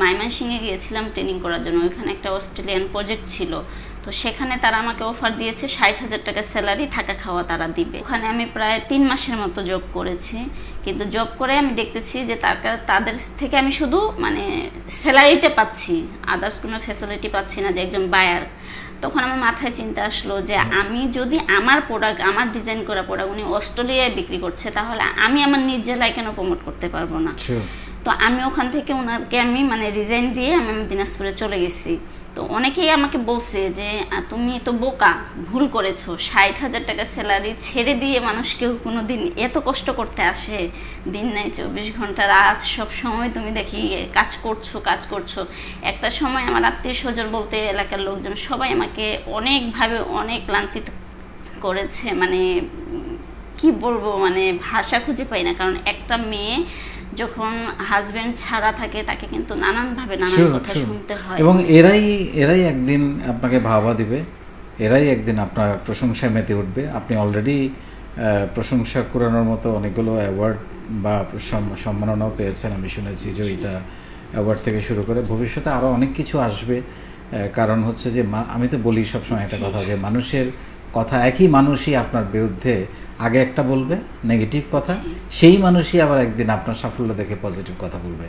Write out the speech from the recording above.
ময়মনসিংহে গিয়েছিলাম ট্রেনিং করার জন্য। ওইখানে একটা অস্ট্রেলিয়ান প্রজেক্ট ছিল, তো সেখানে তারা আমাকে অফার দিয়েছে 60,000 টাকা স্যালারি, থাকা খাওয়া তারা দিবে। ওখানে আমি প্রায় 3 মাসের মতো জব করেছি, কিন্তু জব করে আমি দেখতেছি যে তাদের থেকে আমি শুধু মানে স্যালারিটা পাচ্ছি, আদার্স কোনো ফ্যাসিলিটি পাচ্ছি না, যে একজন বায়ার। তখন আমার মাথায় চিন্তা আসলো যে আমি যদি আমার প্রোডাক্ট, আমার ডিজাইন করা প্রোডাক্ট উনি অস্ট্রেলিয়ায় বিক্রি করছে, তাহলে আমি আমার নিজ জেলায় কেন প্রমোট করতে পারবো না? তো আমি ওখান থেকে ওনাকে আমি মানে রিজাইন দিয়ে আমি দিনাজপুরে চলে গেছি। তো অনেকেই আমাকে বলছে যে তুমি তো বোকা, ভুল করেছো, 60,000 টাকা স্যালারি ছেড়ে দিয়ে মানুষ কেউ কোনো দিন এত কষ্ট করতে আসে? দিন নাই 24 ঘন্টা, রাত সব সময় তুমি দেখি কাজ করছো। একটা সময় আমার আত্মীয় স্বজন বলতে এলাকার লোকজন সবাই আমাকে অনেকভাবে অনেক লাঞ্ছিত করেছে, মানে কি বলবো, মানে ভাষা খুঁজে পাই না। কারণ একটা মেয়ে যখন হাজবেন্ড ছাড়া থাকে তাকে কিন্তু নানানভাবে নানান কথা শুনতে হয়, এবং এরাই একদিন আপনাকে ভাবা দিবে, এরাই একদিন আপনার প্রশংসায় মেতে উঠবে। আপনি অলরেডি প্রশংসা করানোর মতো অনেকগুলো অ্যাওয়ার্ড বা সম্মাননাও পেয়েছেন, আমি শুনেছি, জয়িতা অ্যাওয়ার্ড থেকে শুরু করে। ভবিষ্যতে আরও অনেক কিছু আসবে। কারণ হচ্ছে যে আমি তো বলি সবসময় একটা কথা, যে মানুষের কথা, একই মানুষই আপনার বিরুদ্ধে আগে একটা বলবে নেগেটিভ কথা, সেই মানুষই আবার একদিন আপনার সাফল্য দেখে পজিটিভ কথা বলবে।